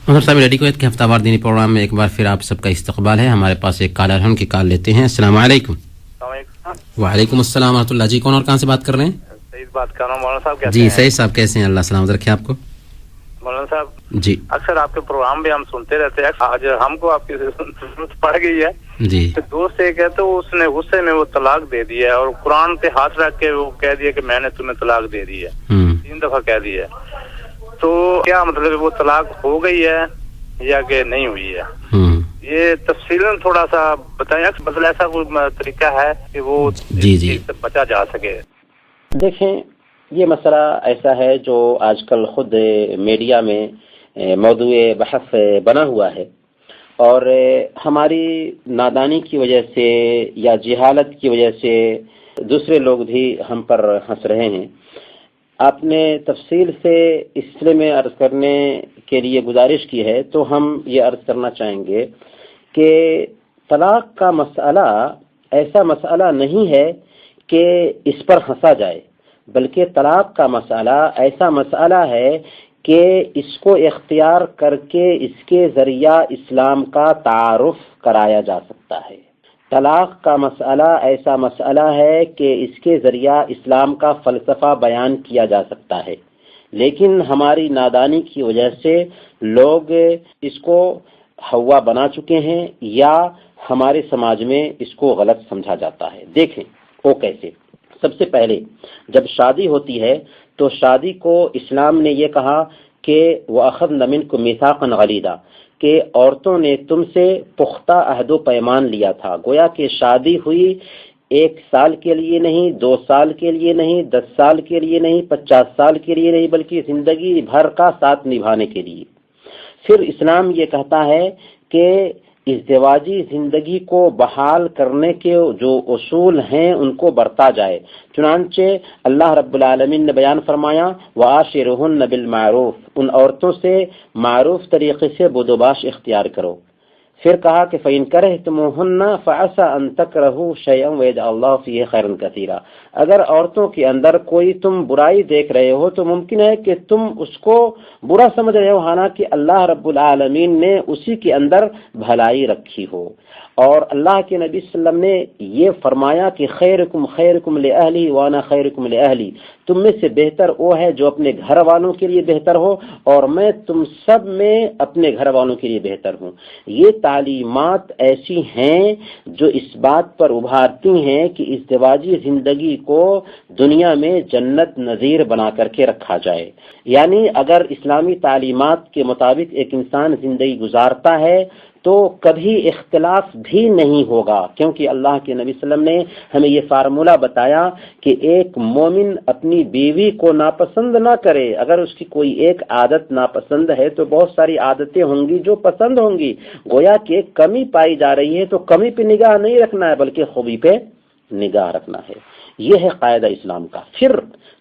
عمر صاحب ready Kuwait کے ہفتہ وار دینی پروگرام میں ایک بار پھر آپ سب کا استقبال ہے. ہمارے پاس ایک کالر ہے, ان کی کال لیتے ہیں. السلام علیکم. وعلیکم السلام ورحمۃ اللہ. جی کون اور کہاں سے بات کر رہے ہیں؟ سعید بات کر رہا ہوں. مولانا صاحب کیسے جی ہیں؟ سعید صاحب کیسے ہیں؟ اللہ سلامت رکھے آپ کو. مولانا صاحب جی اکثر آپ کے پروگرام بھی ہم سنتے رہتے ہیں. آج ہم کو آپ کی ضرورت پڑ گئی ہے. جی دوست یہ کہتے اس نے غصے میں وہ طلاق دے دی ہے اور قرآن پہ ہاتھ رکھ کے وہ کہہ دیا کہ میں نے تمہیں طلاق دے دی ہے. 3 دفعہ کہہ دی ہے. تو کیا مطلب وہ طلاق ہو گئی ہے یا کہ نہیں ہوئی ہے؟ یہ تفصیلاً تھوڑا سا بتائیں. مطلب ایسا کوئی طریقہ ہے کہ وہ جی جی سے بچا جا سکے؟ دیکھیں, یہ مسئلہ ایسا ہے جو آج کل خود میڈیا میں موضوع بحث بنا ہوا ہے, اور ہماری نادانی کی وجہ سے یا جہالت کی وجہ سے دوسرے لوگ بھی ہم پر ہنس رہے ہیں. آپ نے تفصیل سے اس سلسلے میں عرض کرنے کے لیے گزارش کی ہے, تو ہم یہ عرض کرنا چاہیں گے کہ طلاق کا مسئلہ ایسا مسئلہ نہیں ہے کہ اس پر ہنسا جائے, بلکہ طلاق کا مسئلہ ایسا مسئلہ ہے کہ اس کو اختیار کر کے اس کے ذریعہ اسلام کا تعارف کرایا جا سکتا ہے. طلاق کا مسئلہ ایسا مسئلہ ہے کہ اس کے ذریعہ اسلام کا فلسفہ بیان کیا جا سکتا ہے, لیکن ہماری نادانی کی وجہ سے لوگ اس کو ہوا بنا چکے ہیں, یا ہمارے سماج میں اس کو غلط سمجھا جاتا ہے. دیکھیں وہ کیسے. سب سے پہلے جب شادی ہوتی ہے تو شادی کو اسلام نے یہ کہا کہ وَأَخَذْنَ مِنْكُم مِيثَاقًا غَلِيظًا, کہ عورتوں نے تم سے پختہ عہد و پیمان لیا تھا. گویا کہ شادی ہوئی 1 سال کے لیے نہیں, 2 سال کے لیے نہیں, 10 سال کے لیے نہیں, 50 سال کے لیے نہیں, بلکہ زندگی بھر کا ساتھ نبھانے کے لیے. پھر اسلام یہ کہتا ہے کہ ازدواجی زندگی کو بحال کرنے کے جو اصول ہیں ان کو برتا جائے. چنانچہ اللہ رب العالمین نے بیان فرمایا وَعَاشِرُهُنَّ بِالْمَعْرُوفِ, ان عورتوں سے معروف طریقے سے بدوباش اختیار کرو. پھر کہا کہ فَإِن كَرِهْتُمُوهُنَّ فَعَسَىٰ أَن تَكْرَهُوا شَيْئًا وَيَجْعَلَ اللَّهُ فِيهِ خَيْرًا كَثِيرًا. اگر عورتوں کے اندر کوئی تم برائی دیکھ رہے ہو تو ممکن ہے کہ تم اس کو برا سمجھ رہے ہو, حالانکہ اللہ رب العالمین نے اسی کے اندر بھلائی رکھی ہو. اور اللہ کے نبی صلی اللہ علیہ وسلم نے یہ فرمایا کہ خیرکم خیرکم لأہلی وانا خیرکم لأہلی, تم میں سے بہتر وہ ہے جو اپنے گھر والوں کے لیے بہتر ہو, اور میں تم سب میں اپنے گھر والوں کے لیے بہتر ہوں. یہ تعلیمات ایسی ہیں جو اس بات پر ابھارتی ہیں کہ ازدواجی زندگی کو دنیا میں جنت نظیر بنا کر کے رکھا جائے. یعنی اگر اسلامی تعلیمات کے مطابق ایک انسان زندگی گزارتا ہے تو کبھی اختلاف بھی نہیں ہوگا, کیونکہ اللہ کے نبی صلی اللہ علیہ وسلم نے ہمیں یہ فارمولہ بتایا کہ ایک مومن اپنی بیوی کو ناپسند نہ کرے. اگر اس کی کوئی ایک عادت ناپسند ہے تو بہت ساری عادتیں ہوں گی جو پسند ہوں گی. گویا کہ کمی پائی جا رہی ہے تو کمی پہ نگاہ نہیں رکھنا ہے بلکہ خوبی پہ نگاہ رکھنا ہے. یہ ہے قاعدہ اسلام کا. پھر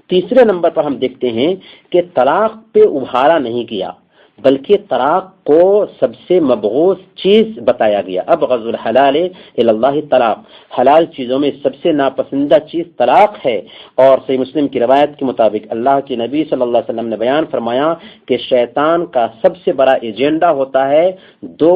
تیسرے نمبر پر ہم دیکھتے ہیں کہ طلاق پہ ابھارا نہیں کیا, بلکہ طلاق کو سب سے مبغوض چیز بتایا گیا. ابغض الحلال الی اللہ طلاق, حلال چیزوں میں سب سے ناپسندیدہ چیز طلاق ہے. اور صحیح مسلم کی روایت کے مطابق اللہ کے نبی صلی اللہ علیہ وسلم نے بیان فرمایا کہ شیطان کا سب سے بڑا ایجنڈا ہوتا ہے 2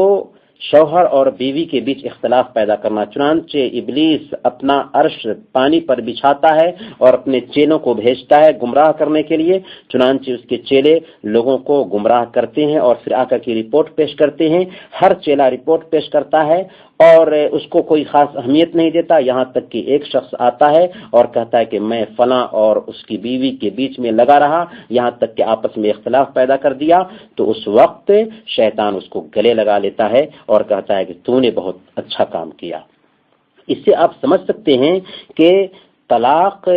شوہر اور بیوی کے بیچ اختلاف پیدا کرنا. چنانچہ ابلیس اپنا عرش پانی پر بچھاتا ہے اور اپنے چیلوں کو بھیجتا ہے گمراہ کرنے کے لیے. چنانچہ اس کے چیلے لوگوں کو گمراہ کرتے ہیں اور پھر آ کر کے رپورٹ پیش کرتے ہیں. ہر چیلا رپورٹ پیش کرتا ہے اور اس کو کوئی خاص اہمیت نہیں دیتا, یہاں تک کہ ایک شخص آتا ہے اور کہتا ہے کہ میں فلاں اور اس کی بیوی کے بیچ میں لگا رہا, یہاں تک کہ آپس میں اختلاف پیدا کر دیا. تو اس وقت شیطان اس کو گلے لگا لیتا ہے اور کہتا ہے کہ تو نے بہت اچھا کام کیا. اس سے آپ سمجھ سکتے ہیں کہ طلاق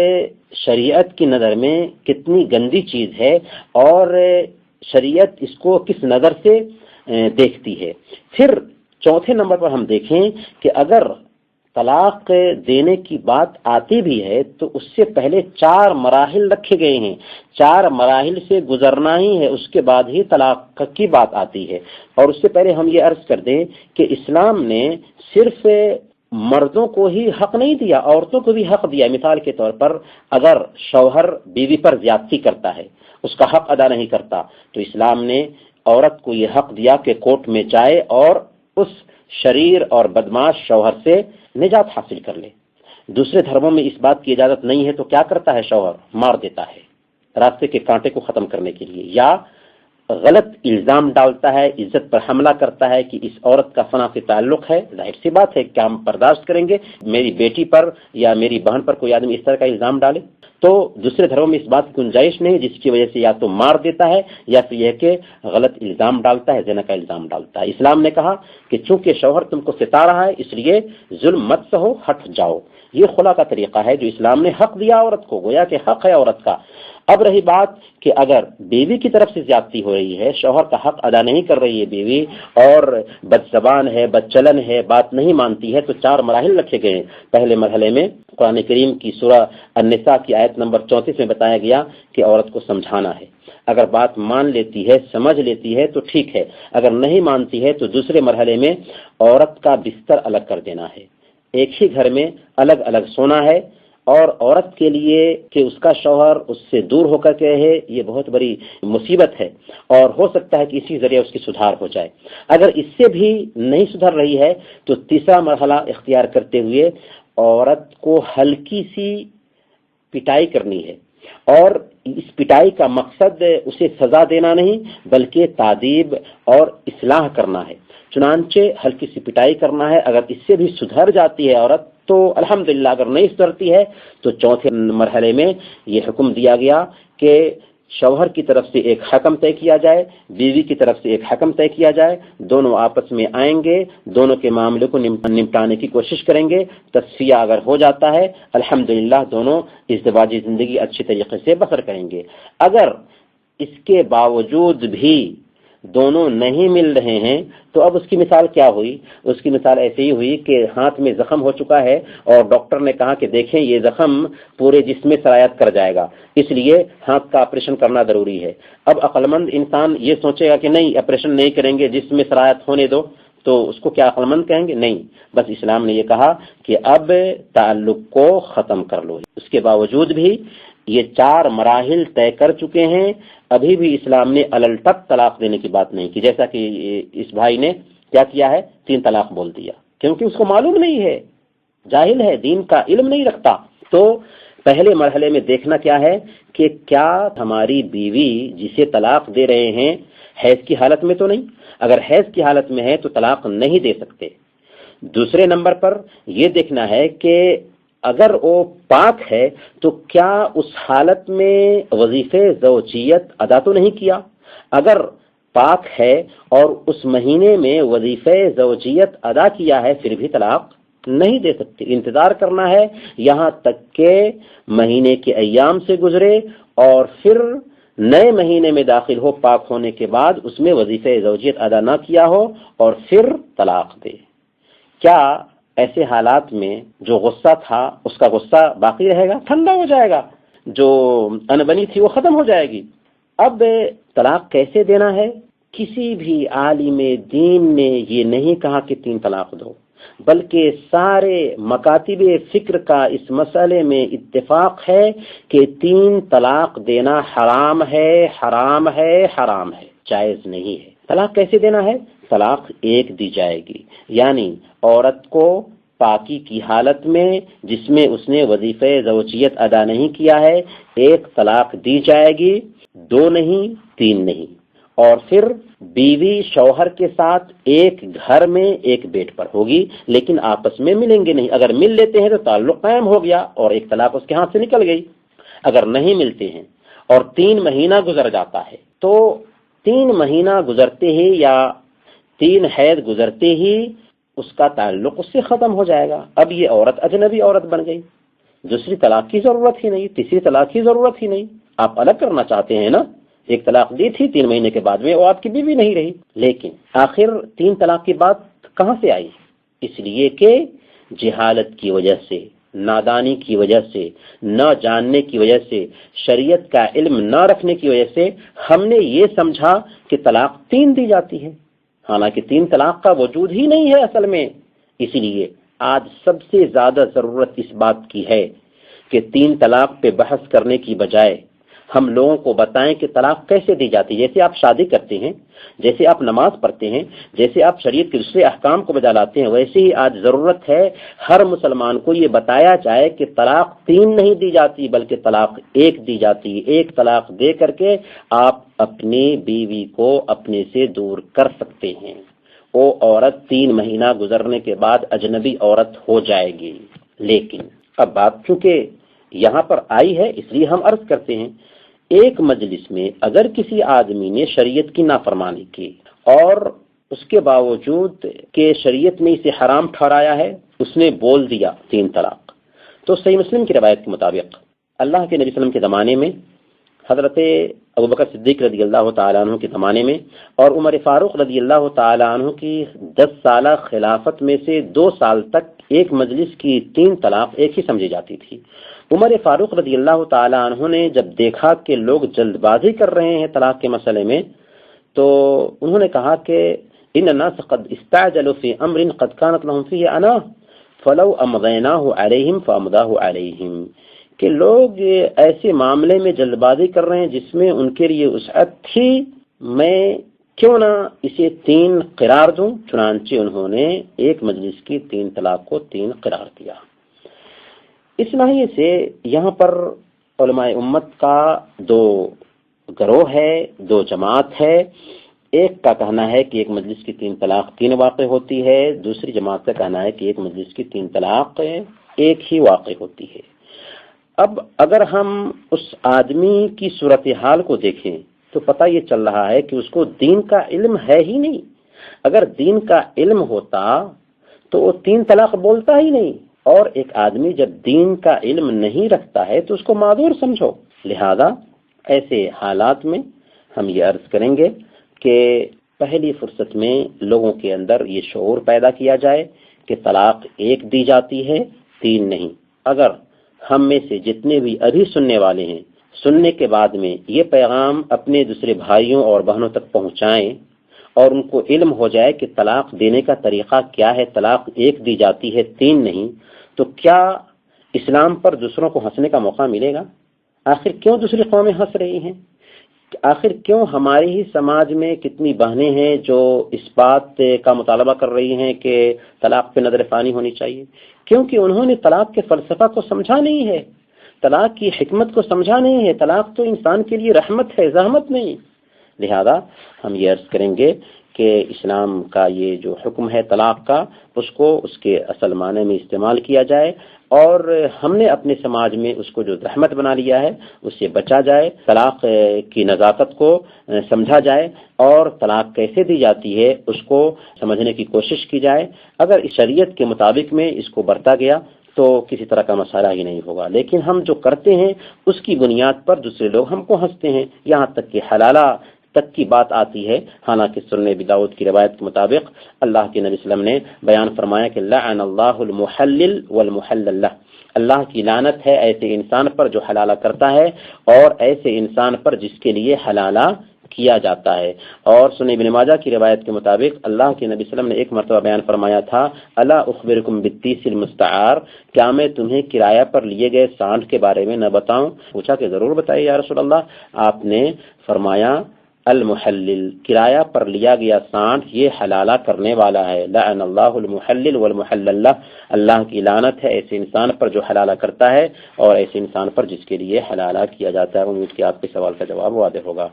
شریعت کی نظر میں کتنی گندی چیز ہے اور شریعت اس کو کس نظر سے دیکھتی ہے. پھر چوتھے نمبر پر ہم دیکھیں کہ اگر طلاق دینے کی بات آتی بھی ہے تو اس سے پہلے 4 مراحل رکھے گئے ہیں. 4 مراحل سے گزرنا ہی ہے, اس کے بعد ہی طلاق کی بات آتی ہے. اور اس سے پہلے ہم یہ عرض کر دیں کہ اسلام نے صرف مردوں کو ہی حق نہیں دیا, عورتوں کو بھی حق دیا. مثال کے طور پر اگر شوہر بیوی پر زیادتی کرتا ہے, اس کا حق ادا نہیں کرتا, تو اسلام نے عورت کو یہ حق دیا کہ کورٹ میں جائے اور اس شریر اور بدماش شوہر سے نجات حاصل کر لے۔ دوسرے دھرموں میں اس بات کی اجازت نہیں ہے تو کیا کرتا ہے شوہر؟ مار دیتا ہے راستے کے کانٹے کو ختم کرنے کے لیے، یا غلط الزام ڈالتا ہے، عزت پر حملہ کرتا ہے کہ اس عورت کا فنا سے تعلق ہے۔ ظاہر سی بات ہے کیا ہم برداشت کریں گے میری بیٹی پر یا میری بہن پر کوئی آدمی اس طرح کا الزام ڈالے؟ تو دوسرے دھرموں میں اس بات کی گنجائش نہیں، جس کی وجہ سے یا تو مار دیتا ہے یا پھر یہ کہ غلط الزام ڈالتا ہے، زنا کا الزام ڈالتا ہے۔ اسلام نے کہا کہ چونکہ شوہر تم کو ستا رہا ہے اس لیے ظلم مت سہو، ہٹ جاؤ۔ یہ خلا کا طریقہ ہے جو اسلام نے حق دیا عورت کو، گویا کہ حق ہے عورت کا۔ اب رہی بات کہ اگر بیوی کی طرف سے زیادتی ہو رہی ہے، شوہر کا حق ادا نہیں کر رہی ہے بیوی، اور بدزبان ہے، بدچلن ہے، بات نہیں مانتی ہے، تو 4 مراحل رکھے گئے ہیں۔ پہلے مرحلے میں قرآن کریم کی سورہ النساء کی آیت نمبر 34 میں بتایا گیا کہ عورت کو سمجھانا ہے۔ اگر بات مان لیتی ہے، سمجھ لیتی ہے تو ٹھیک ہے، اگر نہیں مانتی ہے تو دوسرے مرحلے میں عورت کا بستر الگ کر دینا ہے۔ ایک ہی گھر میں الگ الگ سونا ہے، اور عورت کے لیے کہ اس کا شوہر اس سے دور ہو کر کے رہے، یہ بہت بڑی مصیبت ہے، اور ہو سکتا ہے کہ اسی ذریعے اس کی سدھار ہو جائے۔ اگر اس سے بھی نہیں سدھر رہی ہے تو تیسرا مرحلہ اختیار کرتے ہوئے عورت کو ہلکی سی پٹائی کرنی ہے، اور اس پٹائی کا مقصد اسے سزا دینا نہیں بلکہ تادیب اور اصلاح کرنا ہے۔ چنانچہ ہلکی سی پٹائی کرنا ہے۔ اگر اس سے بھی سدھر جاتی ہے عورت تو الحمدللہ، اگر نہیں سدھرتی ہے تو چوتھے مرحلے میں یہ حکم دیا گیا کہ شوہر کی طرف سے ایک حکم طے کیا جائے، بیوی کی طرف سے ایک حکم طے کیا جائے، دونوں آپس میں آئیں گے، دونوں کے معاملے کو نمٹانے کی کوشش کریں گے۔ تصفیہ اگر ہو جاتا ہے الحمدللہ دونوں ازدواجی زندگی اچھی طریقے سے بسر کریں گے۔ اگر اس کے باوجود بھی دونوں نہیں مل رہے ہیں تو اب اس کی مثال کیا ہوئی؟ اس کی مثال ایسے ہی ہوئی کہ ہاتھ میں زخم ہو چکا ہے اور ڈاکٹر نے کہا کہ دیکھیں یہ زخم پورے جسم میں سرایت کر جائے گا، اس لیے ہاتھ کا آپریشن کرنا ضروری ہے۔ اب عقل مند انسان یہ سوچے گا کہ نہیں آپریشن نہیں کریں گے، جسم میں سرایت ہونے دو، تو اس کو کیا عقل مند کہیں گے؟ نہیں، بس اسلام نے یہ کہا کہ اب تعلق کو ختم کر لو۔ اس کے باوجود بھی یہ 4 مراحل طے کر چکے ہیں، ابھی بھی اسلام نے الٹک طلاق دینے کی بات نہیں کی، جیسا کہ اس بھائی نے کیا کیا ہے، 3 طلاق بول دیا، کیونکہ اس کو معلوم نہیں ہے، جاہل ہے، دین کا علم نہیں رکھتا۔ تو پہلے مرحلے میں دیکھنا کیا ہے کہ کیا ہماری بیوی جسے طلاق دے رہے ہیں حیض کی حالت میں تو نہیں؟ اگر حیض کی حالت میں ہے تو طلاق نہیں دے سکتے۔ دوسرے نمبر پر یہ دیکھنا ہے کہ اگر وہ پاک ہے تو کیا اس حالت میں وظیفے زوجیت ادا تو نہیں کیا؟ اگر پاک ہے اور اس مہینے میں وظیفے زوجیت ادا کیا ہے پھر بھی طلاق نہیں دے سکتے، انتظار کرنا ہے یہاں تک کہ مہینے کے ایام سے گزرے اور پھر نئے مہینے میں داخل ہو، پاک ہونے کے بعد اس میں وظیفے زوجیت ادا نہ کیا ہو اور پھر طلاق دے۔ کیا ایسے حالات میں جو غصہ تھا اس کا غصہ باقی رہے گا؟ ٹھنڈا ہو جائے گا، جو انبنی تھی وہ ختم ہو جائے گی۔ اب طلاق کیسے دینا ہے؟ کسی بھی عالم دین نے یہ نہیں کہا کہ 3 طلاق دو، بلکہ سارے مکاتب فکر کا اس مسئلے میں اتفاق ہے کہ 3 طلاق دینا حرام ہے، حرام ہے، حرام ہے، جائز نہیں ہے۔ طلاق کیسے دینا ہے؟ طلاق 1 دی جائے گی، یعنی عورت کو پاکی کی حالت میں جس میں اس نے وظیفہ زوجیت ادا نہیں کیا ہے 1 طلاق دی جائے گی، 2 نہیں، 3 نہیں، اور پھر بیوی شوہر کے ساتھ ایک گھر میں ایک بیڈ پر ہوگی، لیکن آپس میں ملیں گے نہیں۔ اگر مل لیتے ہیں تو تعلق قائم ہو گیا اور 1 طلاق اس کے ہاتھ سے نکل گئی۔ اگر نہیں ملتے ہیں اور 3 مہینہ گزر جاتا ہے تو 3 مہینہ گزرتے ہی یا 3 حیض گزرتے ہی اس کا تعلق اس سے ختم ہو جائے گا۔ اب یہ عورت اجنبی عورت بن گئی، دوسری طلاق کی ضرورت ہی نہیں، تیسری طلاق کی ضرورت ہی نہیں۔ آپ الگ کرنا چاہتے ہیں نا، 1 طلاق دی تھی، 3 مہینے کے بعد میں وہ آپ کی بیوی نہیں رہی، لیکن آخر 3 طلاق کی بات کہاں سے آئی؟ اس لیے کہ جہالت کی وجہ سے، نادانی کی وجہ سے، نہ جاننے کی وجہ سے، شریعت کا علم نہ رکھنے کی وجہ سے ہم نے یہ سمجھا کہ طلاق 3 دی جاتی ہے، حالانکہ 3 طلاق کا وجود ہی نہیں ہے اصل میں۔ اسی لیے آج سب سے زیادہ ضرورت اس بات کی ہے کہ 3 طلاق پہ بحث کرنے کی بجائے ہم لوگوں کو بتائیں کہ طلاق کیسے دی جاتی ہے۔ جیسے آپ شادی کرتے ہیں، جیسے آپ نماز پڑھتے ہیں، جیسے آپ شریعت کے دوسرے احکام کو بجا لاتے ہیں، ویسے ہی آج ضرورت ہے ہر مسلمان کو یہ بتایا جائے کہ طلاق 3 نہیں دی جاتی بلکہ طلاق 1 دی جاتی ہے۔ 1 طلاق دے کر کے آپ اپنی بیوی کو اپنے سے دور کر سکتے ہیں۔ وہ عورت 3 مہینہ گزرنے کے بعد اجنبی عورت ہو جائے گی۔ لیکن اب بات چونکہ یہاں پر آئی ہے اس لیے ہم عرض کرتے ہیں، ایک مجلس میں اگر کسی آدمی نے شریعت کی نافرمانی کی اور اس کے باوجود کہ شریعت نے اسے حرام ٹھہرایا ہے، اس نے بول دیا 3 طلاق، تو صحیح مسلم کی روایت کے مطابق اللہ کے نبی صلی اللہ علیہ وسلم کے زمانے میں، حضرت ابوبکر صدیق رضی اللہ تعالیٰ عنہ کے زمانے میں اور عمر فاروق رضی اللہ تعالیٰ عنہ کی 10 سالہ خلافت میں سے 2 سال تک ایک مجلس کی 3 طلاق ایک ہی سمجھی جاتی تھی۔ عمر فاروق رضی اللہ تعالیٰ عنہ نے جب دیکھا کہ لوگ جلد بازی کر رہے ہیں طلاق کے مسئلے میں، تو انہوں نے کہا کہ ان الناس قد استعجلوا في امر قد كانت لهم فيه انا فلو امضيناه عليهم فامضاه عليهم، کہ لوگ ایسے معاملے میں جلد بازی کر رہے ہیں جس میں ان کے لیے وسعت تھی، میں کیوں نہ اسے 3 قرار دوں، چنانچہ انہوں نے ایک مجلس کی 3 طلاق کو 3 قرار دیا۔ اس ناحیے سے یہاں پر علماء امت کا 2 گروہ ہے، 2 جماعت ہے۔ ایک کا کہنا ہے کہ ایک مجلس کی 3 طلاق 3 واقع ہوتی ہے، دوسری جماعت کا کہنا ہے کہ ایک مجلس کی 3 طلاق ایک ہی واقع ہوتی ہے۔ اب اگر ہم اس آدمی کی صورتحال کو دیکھیں تو پتہ یہ چل رہا ہے کہ اس کو دین کا علم ہے ہی نہیں۔ اگر دین کا علم ہوتا تو وہ 3 طلاق بولتا ہی نہیں، اور ایک آدمی جب دین کا علم نہیں رکھتا ہے تو اس کو معذور سمجھو۔ لہذا ایسے حالات میں ہم یہ عرض کریں گے کہ پہلی فرصت میں لوگوں کے اندر یہ شعور پیدا کیا جائے کہ طلاق 1 دی جاتی ہے، 3 نہیں۔ اگر ہم میں سے جتنے بھی ابھی سننے والے ہیں، سننے کے بعد میں یہ پیغام اپنے دوسرے بھائیوں اور بہنوں تک پہنچائیں اور ان کو علم ہو جائے کہ طلاق دینے کا طریقہ کیا ہے، طلاق 1 دی جاتی ہے، 3 نہیں، تو کیا اسلام پر دوسروں کو ہنسنے کا موقع ملے گا؟ آخر کیوں دوسری قومیں ہنس رہی ہیں؟ آخر کیوں ہماری ہی سماج میں کتنی بہنیں ہیں جو اس بات کا مطالبہ کر رہی ہیں کہ طلاق پہ نظر ثانی ہونی چاہیے؟ کیونکہ انہوں نے طلاق کے فلسفہ کو سمجھا نہیں ہے، طلاق کی حکمت کو سمجھا نہیں ہے۔ طلاق تو انسان کے لیے رحمت ہے، زحمت نہیں۔ لہذا ہم یہ عرض کریں گے کہ اسلام کا یہ جو حکم ہے طلاق کا، اس کو اس کے اصل معنی میں استعمال کیا جائے، اور ہم نے اپنے سماج میں اس کو جو رحمت بنا لیا ہے اس سے بچا جائے، طلاق کی نزاکت کو سمجھا جائے اور طلاق کیسے دی جاتی ہے اس کو سمجھنے کی کوشش کی جائے۔ اگر اس شریعت کے مطابق میں اس کو برتا گیا تو کسی طرح کا مسئلہ ہی نہیں ہوگا، لیکن ہم جو کرتے ہیں اس کی بنیاد پر دوسرے لوگ ہم کو ہنستے ہیں، یہاں تک کہ حلالہ تک کی بات آتی ہے۔ حالانکہ سنن ابی داؤد کی روایت کے مطابق اللہ کے نبی صلی اللہ علیہ وسلم نے بیان فرمایا کہ لعن اللہ المحلل والمحلل له، اللہ کی لعنت ہے ایسے انسان پر جو حلالہ کرتا ہے اور ایسے انسان پر جس کے لیے حلالہ کیا جاتا ہے۔ اور سنن ابن ماجہ کی روایت کے مطابق اللہ کے نبی صلی اللہ علیہ وسلم نے ایک مرتبہ بیان فرمایا تھا، الا اخبرکم بالتیس المستعار، کیا میں تمہیں کرایہ پر لیے گئے سانڈ کے بارے میں نہ بتاؤں؟ پوچھا کہ ضرور بتائیے یا رسول اللہ۔ آپ نے فرمایا المحلل، کرایہ پر لیا گیا سانڈ یہ حلالہ کرنے والا ہے۔ لعن اللہ المحلل والمحلل له، اللہ کی لعنت ہے ایسے انسان پر جو حلالہ کرتا ہے اور ایسے انسان پر جس کے لیے حلالہ کیا جاتا ہے۔ امید کہ آپ کے سوال کا جواب واضح ہوگا۔